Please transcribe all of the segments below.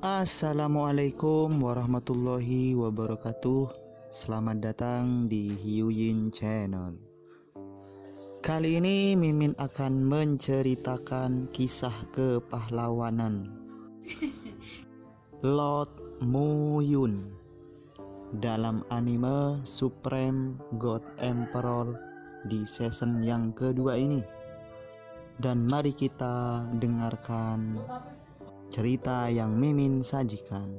Assalamualaikum warahmatullahi wabarakatuh. Selamat datang di Hyuyin Channel. Kali ini Mimin akan menceritakan kisah kepahlawanan Lord Mu-Yun dalam anime Supreme God Emperor di season yang kedua ini. Dan mari kita dengarkan cerita yang Mimin sajikan.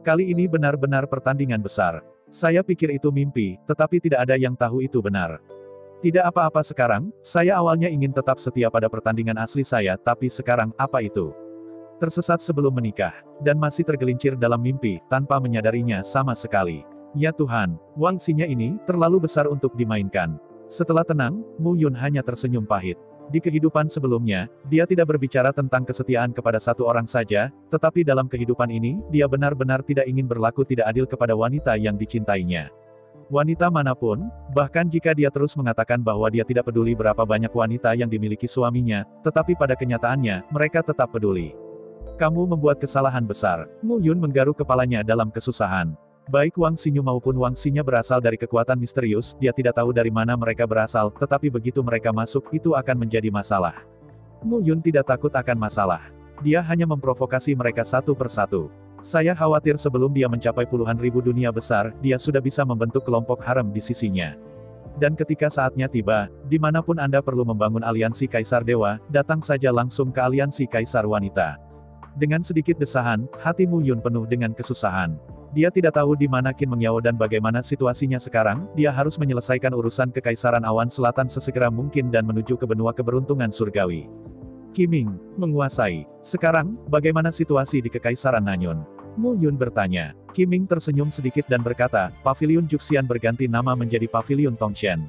Kali ini benar-benar pertandingan besar. Saya pikir itu mimpi, tetapi tidak ada yang tahu itu benar. Tidak apa-apa sekarang, saya awalnya ingin tetap setia pada pertandingan asli saya, tapi sekarang, apa itu? Tersesat sebelum menikah, dan masih tergelincir dalam mimpi, tanpa menyadarinya sama sekali. Ya Tuhan, wangsinya ini, terlalu besar untuk dimainkan. Setelah tenang, Mu-Yun hanya tersenyum pahit. Di kehidupan sebelumnya, dia tidak berbicara tentang kesetiaan kepada satu orang saja, tetapi dalam kehidupan ini, dia benar-benar tidak ingin berlaku tidak adil kepada wanita yang dicintainya. Wanita manapun, bahkan jika dia terus mengatakan bahwa dia tidak peduli berapa banyak wanita yang dimiliki suaminya, tetapi pada kenyataannya, mereka tetap peduli. Kamu membuat kesalahan besar. Mu-Yun menggaruk kepalanya dalam kesusahan. Baik Wang Xinyu maupun Wang Xinya berasal dari kekuatan misterius, dia tidak tahu dari mana mereka berasal, tetapi begitu mereka masuk, itu akan menjadi masalah. Mu-Yun tidak takut akan masalah. Dia hanya memprovokasi mereka satu persatu. Saya khawatir sebelum dia mencapai puluhan ribu dunia besar, dia sudah bisa membentuk kelompok harem di sisinya. Dan ketika saatnya tiba, dimanapun Anda perlu membangun aliansi Kaisar Dewa, datang saja langsung ke aliansi Kaisar Wanita. Dengan sedikit desahan, hati Mu-Yun penuh dengan kesusahan. Dia tidak tahu di mana Qin Mengyao dan bagaimana situasinya sekarang, dia harus menyelesaikan urusan Kekaisaran Awan Selatan sesegera mungkin dan menuju ke benua keberuntungan surgawi. Qiming, menguasai. Sekarang, bagaimana situasi di Kekaisaran Nanyun? Mu-Yun bertanya. Qiming tersenyum sedikit dan berkata, Paviliun Juxian berganti nama menjadi Paviliun Tongshan.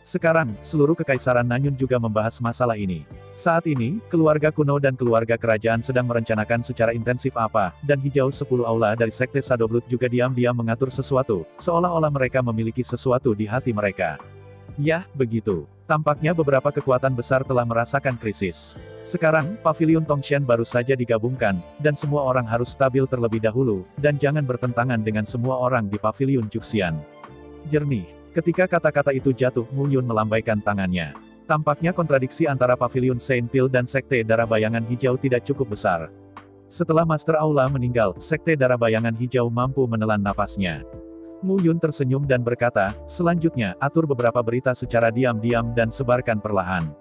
Sekarang, seluruh Kekaisaran Nanyun juga membahas masalah ini. Saat ini, keluarga kuno dan keluarga kerajaan sedang merencanakan secara intensif apa, dan hijau 10 aula dari Sekte Shadowblood juga diam-diam mengatur sesuatu, seolah-olah mereka memiliki sesuatu di hati mereka. Yah, begitu. Tampaknya beberapa kekuatan besar telah merasakan krisis. Sekarang, Paviliun Tongshan baru saja digabungkan, dan semua orang harus stabil terlebih dahulu, dan jangan bertentangan dengan semua orang di Paviliun Juxian. Jernih. Ketika kata-kata itu jatuh, Mu-Yun melambaikan tangannya. Tampaknya kontradiksi antara Paviliun Saint Pil dan Sekte Darah Bayangan Hijau tidak cukup besar. Setelah Master Aula meninggal, Sekte Darah Bayangan Hijau mampu menelan napasnya. Mu-Yun tersenyum dan berkata, selanjutnya, atur beberapa berita secara diam-diam dan sebarkan perlahan.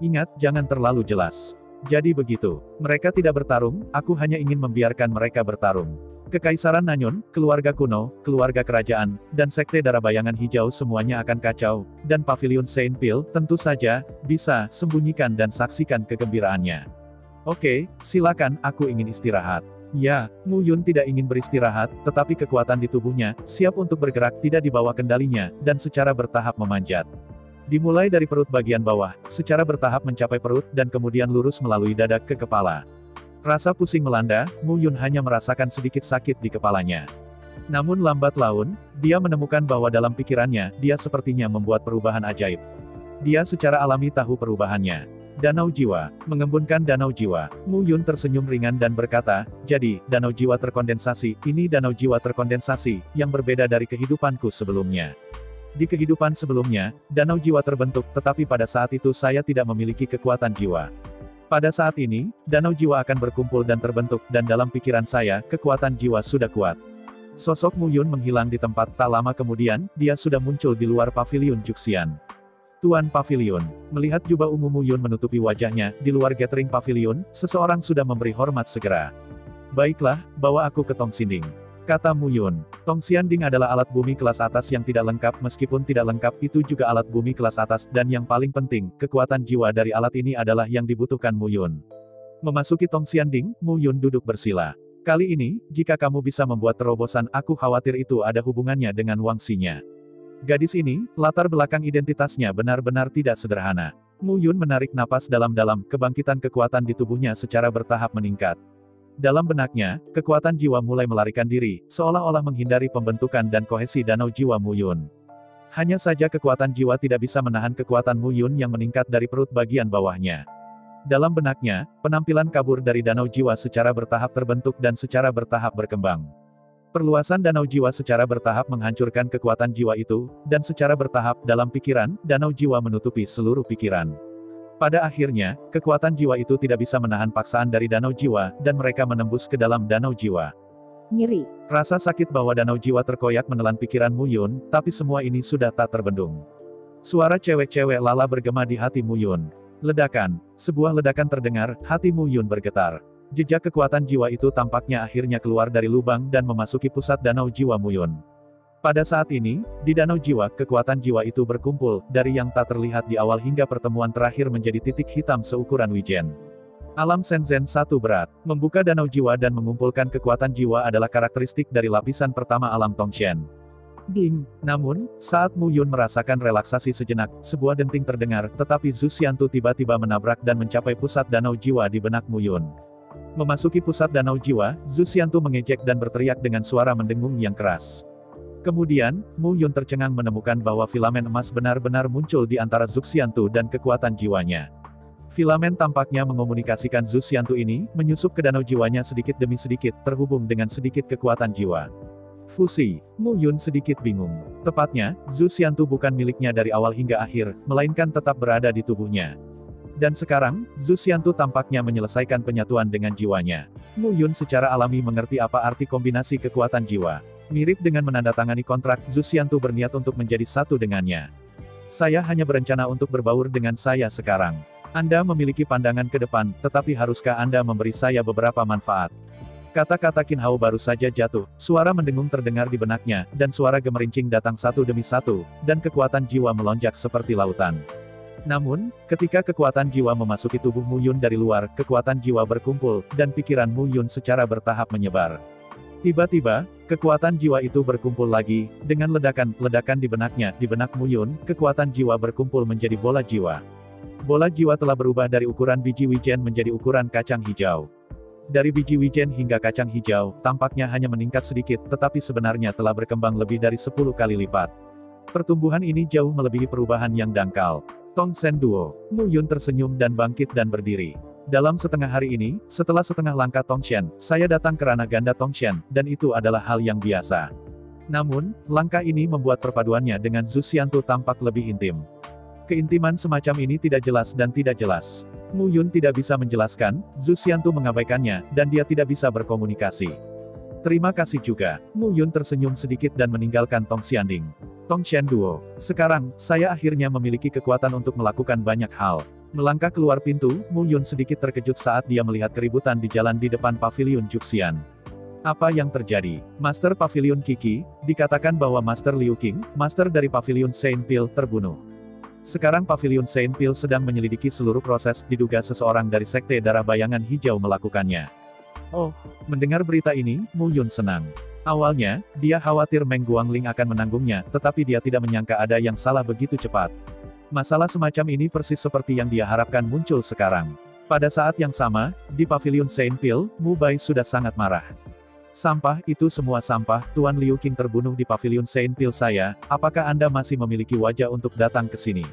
Ingat, jangan terlalu jelas. Jadi begitu. Mereka tidak bertarung, aku hanya ingin membiarkan mereka bertarung. Kekaisaran Nanyun, keluarga kuno, keluarga kerajaan, dan Sekte Darah Bayangan Hijau semuanya akan kacau, dan Paviliun Saint Pil, tentu saja, bisa, sembunyikan dan saksikan kegembiraannya. Oke, silakan, aku ingin istirahat. Ya, Mu-Yun tidak ingin beristirahat, tetapi kekuatan di tubuhnya, siap untuk bergerak tidak di bawah kendalinya, dan secara bertahap memanjat. Dimulai dari perut bagian bawah, secara bertahap mencapai perut, dan kemudian lurus melalui dada ke kepala. Rasa pusing melanda, Mu-Yun hanya merasakan sedikit sakit di kepalanya. Namun lambat laun, dia menemukan bahwa dalam pikirannya, dia sepertinya membuat perubahan ajaib. Dia secara alami tahu perubahannya. Danau jiwa, mengembunkan danau jiwa. Mu-Yun tersenyum ringan dan berkata, jadi, danau jiwa terkondensasi, ini danau jiwa terkondensasi, yang berbeda dari kehidupanku sebelumnya. Di kehidupan sebelumnya, danau jiwa terbentuk, tetapi pada saat itu saya tidak memiliki kekuatan jiwa. Pada saat ini, danau jiwa akan berkumpul dan terbentuk, dan dalam pikiran saya, kekuatan jiwa sudah kuat. Sosok Mu-Yun menghilang di tempat, tak lama kemudian, dia sudah muncul di luar Paviliun Juxian. Tuan Paviliun, melihat jubah ungu Mu-Yun menutupi wajahnya, di luar gathering Paviliun, seseorang sudah memberi hormat segera. Baiklah, bawa aku ke Tong Xinding. Kata Mu-Yun. Tong Xinding adalah alat bumi kelas atas yang tidak lengkap, meskipun tidak lengkap, itu juga alat bumi kelas atas, dan yang paling penting, kekuatan jiwa dari alat ini adalah yang dibutuhkan Mu-Yun. Memasuki Tong Xinding, Mu-Yun duduk bersila. Kali ini, jika kamu bisa membuat terobosan, aku khawatir itu ada hubungannya dengan Wang Xinya. Gadis ini, latar belakang identitasnya benar-benar tidak sederhana. Mu-Yun menarik napas dalam-dalam, kebangkitan kekuatan di tubuhnya secara bertahap meningkat. Dalam benaknya, kekuatan jiwa mulai melarikan diri, seolah-olah menghindari pembentukan dan kohesi danau jiwa Mu-Yun. Hanya saja kekuatan jiwa tidak bisa menahan kekuatan Mu-Yun yang meningkat dari perut bagian bawahnya. Dalam benaknya, penampilan kabur dari danau jiwa secara bertahap terbentuk dan secara bertahap berkembang. Perluasan danau jiwa secara bertahap menghancurkan kekuatan jiwa itu, dan secara bertahap dalam pikiran, danau jiwa menutupi seluruh pikiran. Pada akhirnya, kekuatan jiwa itu tidak bisa menahan paksaan dari danau jiwa, dan mereka menembus ke dalam danau jiwa. Nyeri. Rasa sakit bahwa danau jiwa terkoyak menelan pikiran Mu Yun, tapi semua ini sudah tak terbendung. Suara cewek-cewek lala bergema di hati Mu Yun. Ledakan. Sebuah ledakan terdengar, hati Mu Yun bergetar. Jejak kekuatan jiwa itu tampaknya akhirnya keluar dari lubang dan memasuki pusat danau jiwa Mu Yun. Pada saat ini, di danau jiwa, kekuatan jiwa itu berkumpul, dari yang tak terlihat di awal hingga pertemuan terakhir menjadi titik hitam seukuran wijen. Alam Shenzhen 1 berat. Membuka danau jiwa dan mengumpulkan kekuatan jiwa adalah karakteristik dari lapisan pertama alam Tongshen. Ding. Namun, saat Mu Yun merasakan relaksasi sejenak, sebuah denting terdengar, tetapi Zhu Xiantu tiba-tiba menabrak dan mencapai pusat danau jiwa di benak Mu Yun. Memasuki pusat danau jiwa, Zhu Xiantu mengejek dan berteriak dengan suara mendengung yang keras. Kemudian, Mu Yun tercengang menemukan bahwa filamen emas benar-benar muncul di antara Zhu Xiantu dan kekuatan jiwanya. Filamen tampaknya mengomunikasikan Zhu Xiantu ini, menyusup ke danau jiwanya sedikit demi sedikit, terhubung dengan sedikit kekuatan jiwa. Fusi. Mu Yun sedikit bingung. Tepatnya, Zhu Xiantu bukan miliknya dari awal hingga akhir, melainkan tetap berada di tubuhnya. Dan sekarang, Zhu Xiantu tampaknya menyelesaikan penyatuan dengan jiwanya. Mu Yun secara alami mengerti apa arti kombinasi kekuatan jiwa. Mirip dengan menandatangani kontrak, Zhu Xiantu berniat untuk menjadi satu dengannya. Saya hanya berencana untuk berbaur dengan saya sekarang. Anda memiliki pandangan ke depan, tetapi haruskah Anda memberi saya beberapa manfaat? Kata-kata Qin Hao baru saja jatuh, suara mendengung terdengar di benaknya, dan suara gemerincing datang satu demi satu, dan kekuatan jiwa melonjak seperti lautan. Namun, ketika kekuatan jiwa memasuki tubuh Mu Yun dari luar, kekuatan jiwa berkumpul, dan pikiran Mu Yun secara bertahap menyebar. Tiba-tiba, kekuatan jiwa itu berkumpul lagi, dengan ledakan di benaknya, di benak Mu Yun, kekuatan jiwa berkumpul menjadi bola jiwa. Bola jiwa telah berubah dari ukuran biji wijen menjadi ukuran kacang hijau. Dari biji wijen hingga kacang hijau, tampaknya hanya meningkat sedikit, tetapi sebenarnya telah berkembang lebih dari 10 kali lipat. Pertumbuhan ini jauh melebihi perubahan yang dangkal. Tongshen Duo. Mu Yun tersenyum dan bangkit dan berdiri. Dalam setengah hari ini, setelah setengah langkah Tongshen, saya datang ke ranah ganda Tongshen, dan itu adalah hal yang biasa. Namun, langkah ini membuat perpaduannya dengan Zhu Xiantu tampak lebih intim. Keintiman semacam ini tidak jelas dan tidak jelas. Mu Yun tidak bisa menjelaskan, Zhu Xiantu mengabaikannya, dan dia tidak bisa berkomunikasi. Terima kasih juga. Mu Yun tersenyum sedikit dan meninggalkan Tong Xianding. Tongshen Duo. Sekarang, saya akhirnya memiliki kekuatan untuk melakukan banyak hal. Melangkah keluar pintu, Mu Yun sedikit terkejut saat dia melihat keributan di jalan di depan pavilion Juxian. Apa yang terjadi? Master Pavilion Qixi, dikatakan bahwa Master Liu Qing, Master dari Pavilion Saint Pil, terbunuh. Sekarang Pavilion Saint Pil sedang menyelidiki seluruh proses, diduga seseorang dari Sekte Darah Bayangan Hijau melakukannya. Oh, mendengar berita ini, Mu Yun senang. Awalnya, dia khawatir Meng Guangling akan menanggungnya, tetapi dia tidak menyangka ada yang salah begitu cepat. Masalah semacam ini persis seperti yang dia harapkan muncul sekarang. Pada saat yang sama, di Pavilion Saint Pil, Mu Bai sudah sangat marah. Sampah, itu semua sampah, Tuan Liu Qing terbunuh di Pavilion Saint Pil saya, apakah Anda masih memiliki wajah untuk datang ke sini?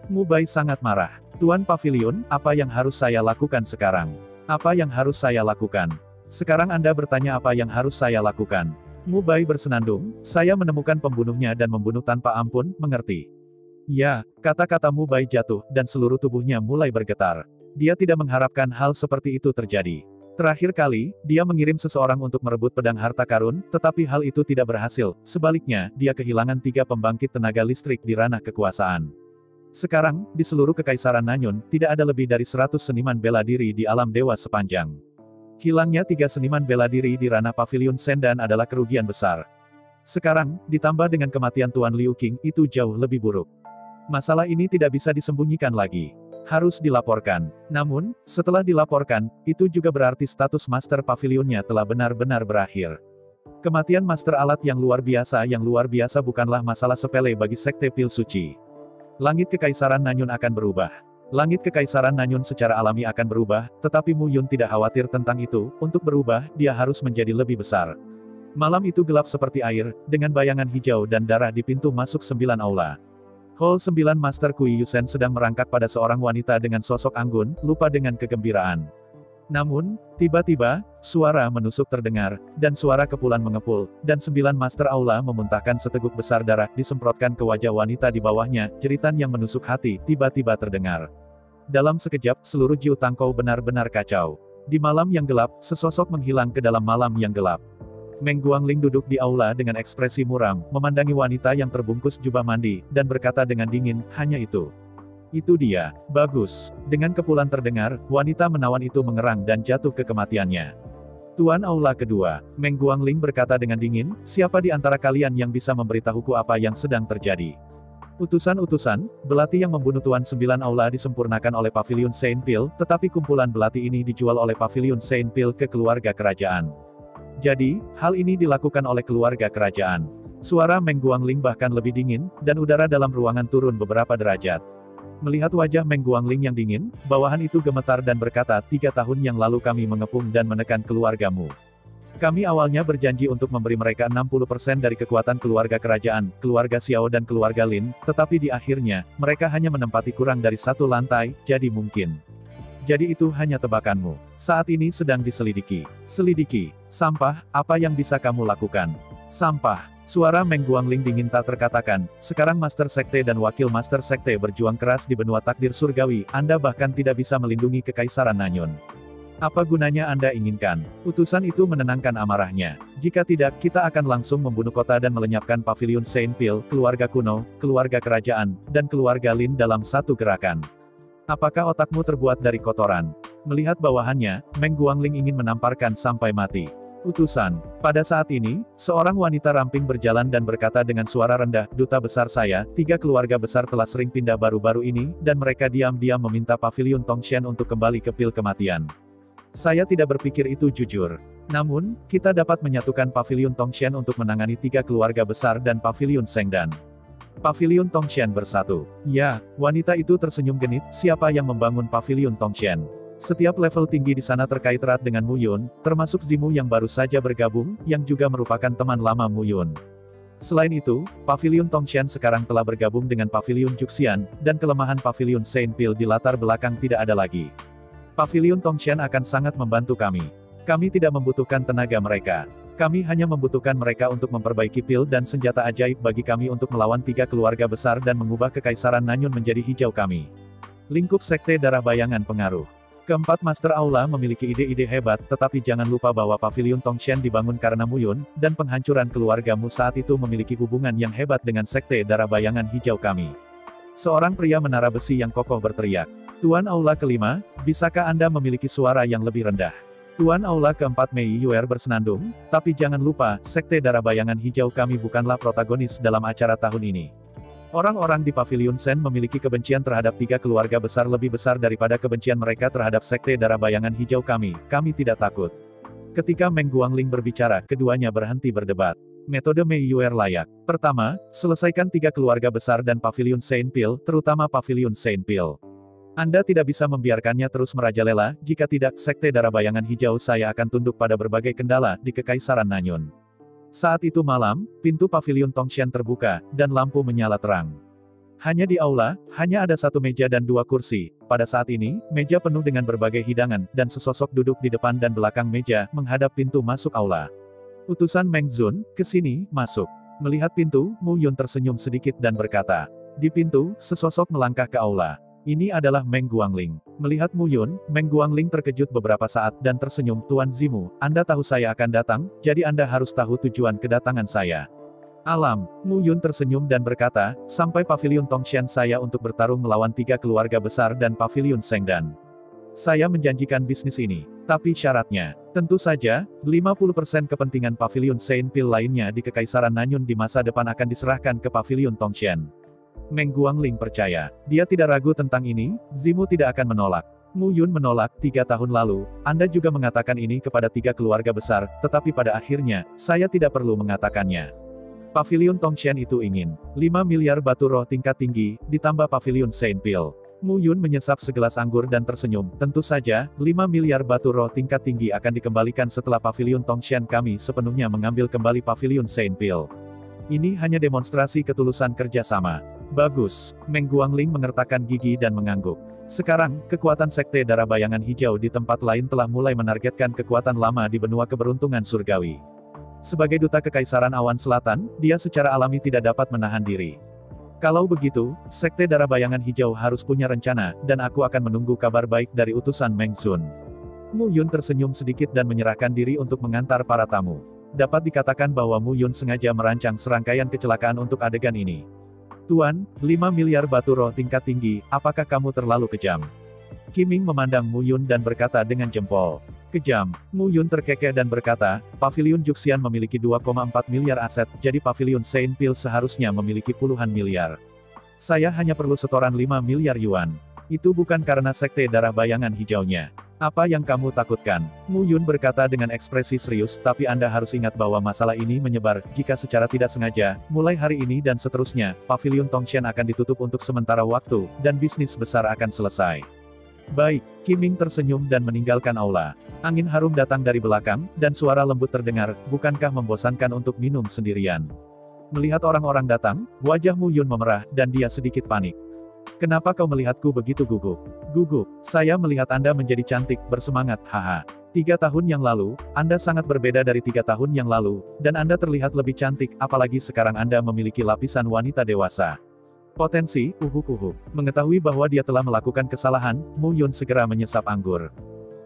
Mu Bai sangat marah. Tuan Pavilion, apa yang harus saya lakukan sekarang? Apa yang harus saya lakukan? Sekarang Anda bertanya apa yang harus saya lakukan? Mu Bai bersenandung, saya menemukan pembunuhnya dan membunuh tanpa ampun, mengerti? Ya, kata-kata Mu Bai jatuh, dan seluruh tubuhnya mulai bergetar. Dia tidak mengharapkan hal seperti itu terjadi. Terakhir kali, dia mengirim seseorang untuk merebut pedang harta karun, tetapi hal itu tidak berhasil. Sebaliknya, dia kehilangan 3 pembangkit tenaga listrik di ranah kekuasaan. Sekarang, di seluruh Kekaisaran Nanyun, tidak ada lebih dari 100 seniman bela diri di alam dewa sepanjang. Hilangnya 3 seniman bela diri di ranah Pavilion Sendan adalah kerugian besar. Sekarang, ditambah dengan kematian Tuan Liu Qing, itu jauh lebih buruk. Masalah ini tidak bisa disembunyikan lagi. Harus dilaporkan. Namun, setelah dilaporkan, itu juga berarti status Master Pavilionnya telah benar-benar berakhir. Kematian Master Alat yang luar biasa bukanlah masalah sepele bagi Sekte Pil Suci. Langit Kekaisaran Nanyun akan berubah. Langit Kekaisaran Nanyun secara alami akan berubah, tetapi Mu Yun tidak khawatir tentang itu, untuk berubah, dia harus menjadi lebih besar. Malam itu gelap seperti air, dengan bayangan hijau dan darah di pintu masuk 9 aula. Hall 9 Master Kui Yusen sedang merangkak pada seorang wanita dengan sosok anggun, lupa dengan kegembiraan. Namun, tiba-tiba, suara menusuk terdengar, dan suara kepulan mengepul, dan 9 Master Aula memuntahkan seteguk besar darah disemprotkan ke wajah wanita di bawahnya, jeritan yang menusuk hati, tiba-tiba terdengar. Dalam sekejap, seluruh Jiu Tangkou benar-benar kacau. Di malam yang gelap, sesosok menghilang ke dalam malam yang gelap. Meng Guangling duduk di aula dengan ekspresi muram, memandangi wanita yang terbungkus jubah mandi, dan berkata dengan dingin, hanya itu. Itu dia. Bagus. Dengan kepulan terdengar, wanita menawan itu mengerang dan jatuh ke kematiannya. Tuan aula kedua, Meng Guangling berkata dengan dingin, siapa di antara kalian yang bisa memberitahuku apa yang sedang terjadi? Utusan-utusan, belati yang membunuh Tuan 9 aula disempurnakan oleh Pavilion Saint Pil, tetapi kumpulan belati ini dijual oleh Pavilion Saint Pil ke keluarga kerajaan. Jadi, hal ini dilakukan oleh keluarga kerajaan. Suara Meng Guangling bahkan lebih dingin, dan udara dalam ruangan turun beberapa derajat. Melihat wajah Meng Guangling yang dingin, bawahan itu gemetar dan berkata, 3 tahun yang lalu kami mengepung dan menekan keluargamu. Kami awalnya berjanji untuk memberi mereka 60% dari kekuatan keluarga kerajaan, keluarga Xiao dan keluarga Lin, tetapi di akhirnya, mereka hanya menempati kurang dari 1 lantai, jadi mungkin. Jadi itu hanya tebakanmu. Saat ini sedang diselidiki. Selidiki. Sampah, apa yang bisa kamu lakukan? Sampah. Suara Meng Guangling dingin tak terkatakan, sekarang Master Sekte dan Wakil Master Sekte berjuang keras di benua takdir surgawi, Anda bahkan tidak bisa melindungi Kekaisaran Nanyun. Apa gunanya Anda inginkan? Utusan itu menenangkan amarahnya. Jika tidak, kita akan langsung membunuh kota dan melenyapkan Pavilion Saint Pil, keluarga kuno, keluarga kerajaan, dan keluarga Lin dalam satu gerakan. Apakah otakmu terbuat dari kotoran? Melihat bawahannya, Meng Guangling ingin menamparkan sampai mati. Utusan. Pada saat ini, seorang wanita ramping berjalan dan berkata dengan suara rendah, Duta besar saya, 3 keluarga besar telah sering pindah baru-baru ini, dan mereka diam-diam meminta Pavilion Tongshan untuk kembali ke pil kematian. Saya tidak berpikir itu jujur. Namun, kita dapat menyatukan Pavilion Tongshan untuk menangani 3 keluarga besar dan Pavilion Sengdan. Pavilion Tongshan bersatu. Ya, wanita itu tersenyum genit, siapa yang membangun Pavilion Tongshan? Setiap level tinggi di sana terkait erat dengan Mu Yun, termasuk Zimu yang baru saja bergabung, yang juga merupakan teman lama Mu Yun. Selain itu, Pavilion Tongshan sekarang telah bergabung dengan Pavilion Juxian, dan kelemahan Pavilion Saint Pil di latar belakang tidak ada lagi. Pavilion Tongshan akan sangat membantu kami. Kami tidak membutuhkan tenaga mereka. Kami hanya membutuhkan mereka untuk memperbaiki pil dan senjata ajaib bagi kami untuk melawan 3 keluarga besar dan mengubah Kekaisaran Nanyun menjadi hijau kami. Lingkup Sekte Darah Bayangan Pengaruh. Keempat Master Aula memiliki ide-ide hebat, tetapi jangan lupa bahwa Pavilion Tongshan dibangun karena Mu Yun, dan penghancuran keluargamu saat itu memiliki hubungan yang hebat dengan Sekte Darah Bayangan Hijau kami. Seorang pria menara besi yang kokoh berteriak. Tuan Aula kelima, bisakah Anda memiliki suara yang lebih rendah? Tuan Aula keempat Mei Yuer bersenandung, tapi jangan lupa, Sekte Darah Bayangan Hijau kami bukanlah protagonis dalam acara tahun ini. Orang-orang di Pavilion Sen memiliki kebencian terhadap 3 keluarga besar lebih besar daripada kebencian mereka terhadap Sekte Darah Bayangan Hijau kami tidak takut. Ketika Meng Guangling berbicara, keduanya berhenti berdebat. Metode Mei Yuer layak. Pertama, selesaikan 3 keluarga besar dan Pavilion Saint Pil, terutama Pavilion Saint Pil. Anda tidak bisa membiarkannya terus merajalela, jika tidak, Sekte Darah Bayangan Hijau saya akan tunduk pada berbagai kendala di Kekaisaran Nanyun. Saat itu malam, pintu Pavilion Tongshan terbuka, dan lampu menyala terang. Hanya di aula, hanya ada 1 meja dan 2 kursi. Pada saat ini, meja penuh dengan berbagai hidangan, dan sesosok duduk di depan dan belakang meja, menghadap pintu masuk aula. Utusan Meng Zun, ke sini, masuk. Melihat pintu, Mu Yun tersenyum sedikit dan berkata. Di pintu, sesosok melangkah ke aula. Ini adalah Meng Guangling. Melihat Mu Yun, Meng Guangling terkejut beberapa saat dan tersenyum, Tuan Zimu, Anda tahu saya akan datang, jadi Anda harus tahu tujuan kedatangan saya. Alam, Mu Yun tersenyum dan berkata, sampai Pavilion Tongshan saya untuk bertarung melawan 3 keluarga besar dan Pavilion Sengdan. Saya menjanjikan bisnis ini. Tapi syaratnya, tentu saja, 50% kepentingan Pavilion Saint Pil lainnya di Kekaisaran Nanyun di masa depan akan diserahkan ke Pavilion Tongshan. Meng Guangling percaya. Dia tidak ragu tentang ini, Zimu tidak akan menolak. Mu Yun menolak, 3 tahun lalu, Anda juga mengatakan ini kepada 3 keluarga besar, tetapi pada akhirnya, saya tidak perlu mengatakannya. Pavilion Tongshan itu ingin 5 miliar batu roh tingkat tinggi, ditambah Pavilion Saint Pil. Mu Yun menyesap segelas anggur dan tersenyum, tentu saja, 5 miliar batu roh tingkat tinggi akan dikembalikan setelah Pavilion Tongshan kami sepenuhnya mengambil kembali Pavilion Saint Pil. Ini hanya demonstrasi ketulusan kerjasama. Bagus, Meng Guangling mengertakkan gigi dan mengangguk. Sekarang, kekuatan Sekte Darah Bayangan Hijau di tempat lain telah mulai menargetkan kekuatan lama di benua keberuntungan surgawi. Sebagai duta Kekaisaran Awan Selatan, dia secara alami tidak dapat menahan diri. Kalau begitu, Sekte Darah Bayangan Hijau harus punya rencana, dan aku akan menunggu kabar baik dari utusan Meng Zun. Mu Yun tersenyum sedikit dan menyerahkan diri untuk mengantar para tamu. Dapat dikatakan bahwa Mu Yun sengaja merancang serangkaian kecelakaan untuk adegan ini. Tuan, 5 miliar batu roh tingkat tinggi, apakah kamu terlalu kejam? Qiming memandang Mu Yun dan berkata dengan jempol. Kejam, Mu Yun terkekeh dan berkata, Paviliun Juxian memiliki 2,4 miliar aset, jadi Paviliun Saint Pil seharusnya memiliki puluhan miliar. Saya hanya perlu setoran 5 miliar yuan. Itu bukan karena Sekte Darah Bayangan Hijaunya. Apa yang kamu takutkan? Mu Yun berkata dengan ekspresi serius, tapi Anda harus ingat bahwa masalah ini menyebar, jika secara tidak sengaja, mulai hari ini dan seterusnya, Paviliun Tongshan akan ditutup untuk sementara waktu, dan bisnis besar akan selesai. Baik, Qiming tersenyum dan meninggalkan aula. Angin harum datang dari belakang, dan suara lembut terdengar, bukankah membosankan untuk minum sendirian? Melihat orang-orang datang, wajah Mu Yun memerah, dan dia sedikit panik. Kenapa kau melihatku begitu gugup? Gugup, saya melihat Anda menjadi cantik, bersemangat, haha. 3 tahun yang lalu, Anda sangat berbeda dari 3 tahun yang lalu, dan Anda terlihat lebih cantik, apalagi sekarang Anda memiliki lapisan wanita dewasa. Potensi, uhuk-uhuk. Mengetahui bahwa dia telah melakukan kesalahan, Mu Yun segera menyesap anggur.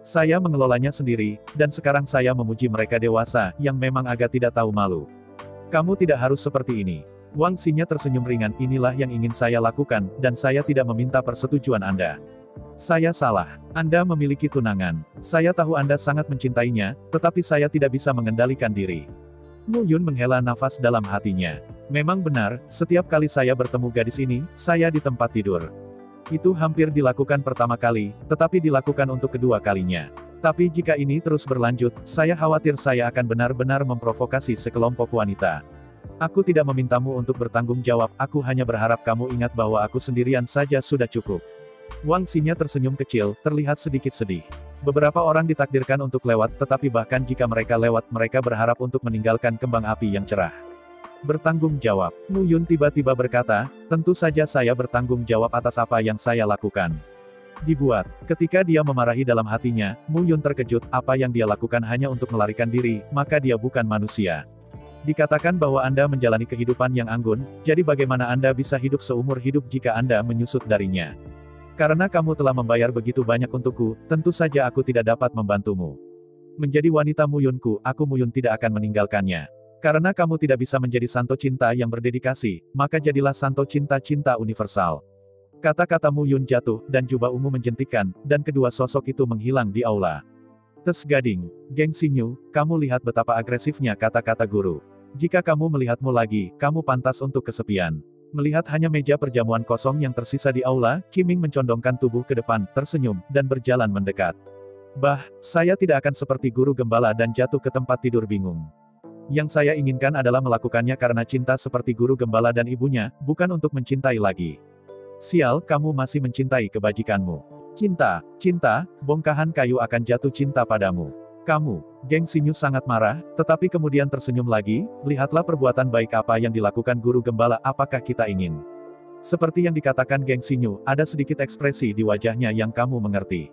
Saya mengelolanya sendiri, dan sekarang saya memuji mereka dewasa, yang memang agak tidak tahu malu. Kamu tidak harus seperti ini. Wang Xinya tersenyum ringan, inilah yang ingin saya lakukan, dan saya tidak meminta persetujuan Anda. Saya salah. Anda memiliki tunangan. Saya tahu Anda sangat mencintainya, tetapi saya tidak bisa mengendalikan diri. Mu Yun menghela nafas dalam hatinya. Memang benar, setiap kali saya bertemu gadis ini, saya di tempat tidur. Itu hampir dilakukan pertama kali, tetapi dilakukan untuk kedua kalinya. Tapi jika ini terus berlanjut, saya khawatir saya akan benar-benar memprovokasi sekelompok wanita. Aku tidak memintamu untuk bertanggung jawab, aku hanya berharap kamu ingat bahwa aku sendirian saja sudah cukup. Wang Xinya tersenyum kecil, terlihat sedikit sedih. Beberapa orang ditakdirkan untuk lewat, tetapi bahkan jika mereka lewat, mereka berharap untuk meninggalkan kembang api yang cerah. Bertanggung jawab. Mu Yun tiba-tiba berkata, tentu saja saya bertanggung jawab atas apa yang saya lakukan. Dibuat. Ketika dia memarahi dalam hatinya, Mu Yun terkejut, apa yang dia lakukan hanya untuk melarikan diri, maka dia bukan manusia. Dikatakan bahwa Anda menjalani kehidupan yang anggun, jadi bagaimana Anda bisa hidup seumur hidup jika Anda menyusut darinya? Karena kamu telah membayar begitu banyak untukku, tentu saja aku tidak dapat membantumu. Menjadi wanita Mu Yunku, aku Mu Yun tidak akan meninggalkannya. Karena kamu tidak bisa menjadi santo cinta yang berdedikasi, maka jadilah santo cinta-cinta universal. Kata-kata Mu Yun jatuh, dan jubah ungu menjentikkan, dan kedua sosok itu menghilang di aula. Tes Gading, Geng Xinyu, kamu lihat betapa agresifnya kata-kata guru. Jika kamu melihatmu lagi, kamu pantas untuk kesepian. Melihat hanya meja perjamuan kosong yang tersisa di aula, Qiming mencondongkan tubuh ke depan, tersenyum, dan berjalan mendekat. Bah, saya tidak akan seperti guru gembala dan jatuh ke tempat tidur bingung. Yang saya inginkan adalah melakukannya karena cinta seperti guru gembala dan ibunya, bukan untuk mencintai lagi. Sial, kamu masih mencintai kebajikanmu. Cinta, cinta, bongkahan kayu akan jatuh cinta padamu. Kamu, Geng Xinyu sangat marah, tetapi kemudian tersenyum lagi, lihatlah perbuatan baik apa yang dilakukan guru gembala, apakah kita ingin? Seperti yang dikatakan Geng Xinyu, ada sedikit ekspresi di wajahnya yang kamu mengerti.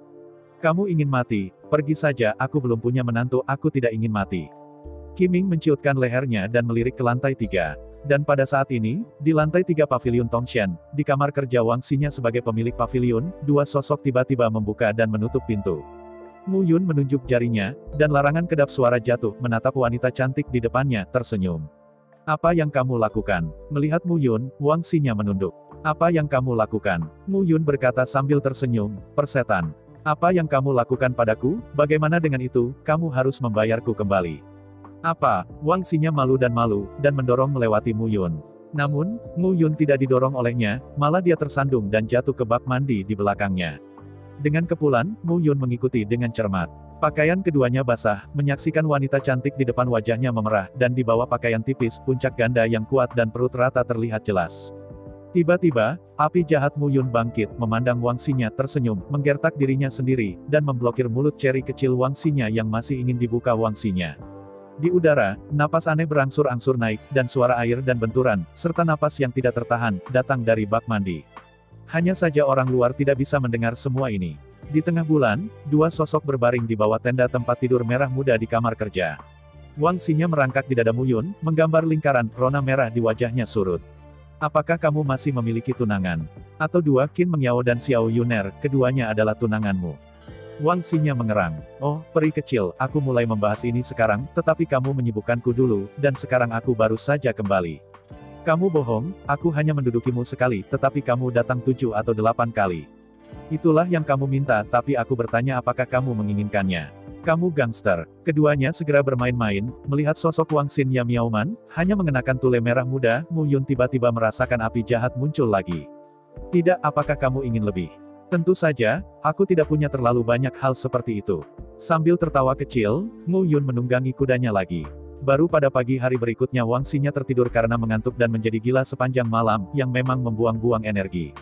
Kamu ingin mati, pergi saja, aku belum punya menantu, aku tidak ingin mati. Qiming menciutkan lehernya dan melirik ke lantai 3. Dan pada saat ini, di lantai 3 Paviliun Tongshan, di kamar kerja Wang Xinya sebagai pemilik paviliun, dua sosok tiba-tiba membuka dan menutup pintu. Mu Yun menunjuk jarinya, dan larangan kedap suara jatuh, menatap wanita cantik di depannya, tersenyum. Apa yang kamu lakukan? Melihat Mu Yun, Wang Xinya menunduk. Apa yang kamu lakukan? Mu Yun berkata sambil tersenyum, persetan. Apa yang kamu lakukan padaku? Bagaimana dengan itu, kamu harus membayarku kembali. Apa? Wang Xinya malu dan mendorong melewati Mu Yun. Namun, Mu Yun tidak didorong olehnya, malah dia tersandung dan jatuh ke bak mandi di belakangnya. Dengan kepulan, Mu Yun mengikuti dengan cermat. Pakaian keduanya basah, menyaksikan wanita cantik di depan wajahnya memerah, dan di bawah pakaian tipis, puncak ganda yang kuat dan perut rata terlihat jelas. Tiba-tiba, api jahat Mu Yun bangkit, memandang Wang Xinya tersenyum, menggertak dirinya sendiri, dan memblokir mulut ceri kecil Wang Xinya yang masih ingin dibuka Wang Xinya. Di udara, napas aneh berangsur-angsur naik, dan suara air dan benturan, serta napas yang tidak tertahan, datang dari bak mandi. Hanya saja orang luar tidak bisa mendengar semua ini. Di tengah bulan, dua sosok berbaring di bawah tenda tempat tidur merah muda di kamar kerja. Wang Xingnya merangkak di dada Mu Yun, menggambar lingkaran rona merah di wajahnya surut. Apakah kamu masih memiliki tunangan? Atau dua? Qin Mengyao dan Xiao Yuner, keduanya adalah tunanganmu. Wang Xingnya mengerang. Oh, peri kecil, aku mulai membahas ini sekarang, tetapi kamu menyibukkanku dulu, dan sekarang aku baru saja kembali. Kamu bohong, aku hanya mendudukimu sekali, tetapi kamu datang 7 atau 8 kali. Itulah yang kamu minta, tapi aku bertanya apakah kamu menginginkannya. Kamu gangster. Keduanya segera bermain-main, melihat sosok Wang Xingnya Miaoman, hanya mengenakan tule merah muda, Mu Yun tiba-tiba merasakan api jahat muncul lagi. Tidak, apakah kamu ingin lebih? Tentu saja, aku tidak punya terlalu banyak hal seperti itu. Sambil tertawa kecil, Mu Yun menunggangi kudanya lagi. Baru pada pagi hari berikutnya Wang Xingnya tertidur karena mengantuk dan menjadi gila sepanjang malam, yang memang membuang-buang energi.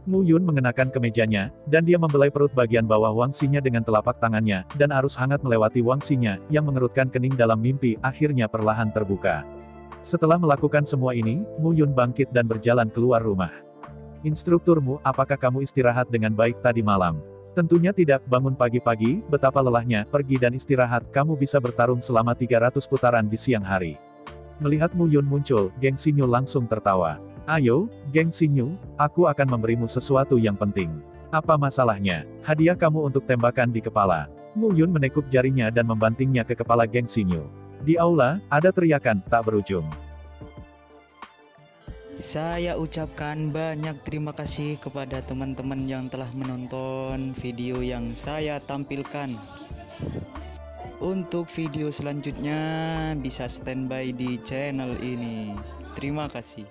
Mu Yun mengenakan kemejanya, dan dia membelai perut bagian bawah Wang Xingnya dengan telapak tangannya, dan arus hangat melewati Wang Xingnya, yang mengerutkan kening dalam mimpi, akhirnya perlahan terbuka. Setelah melakukan semua ini, Mu Yun bangkit dan berjalan keluar rumah. Instrukturmu, apakah kamu istirahat dengan baik tadi malam? Tentunya tidak, bangun pagi-pagi, betapa lelahnya, pergi dan istirahat, kamu bisa bertarung selama 300 putaran di siang hari. Melihat Mu Yun muncul, Geng Xingyu langsung tertawa. Ayo, Geng Xingyu, aku akan memberimu sesuatu yang penting. Apa masalahnya? Hadiah kamu untuk tembakan di kepala. Mu Yun menekuk jarinya dan membantingnya ke kepala Geng Xingyu. Di aula, ada teriakan tak berujung. Saya ucapkan banyak terima kasih kepada teman-teman yang telah menonton video yang saya tampilkan. Untuk video selanjutnya bisa standby di channel ini. Terima kasih.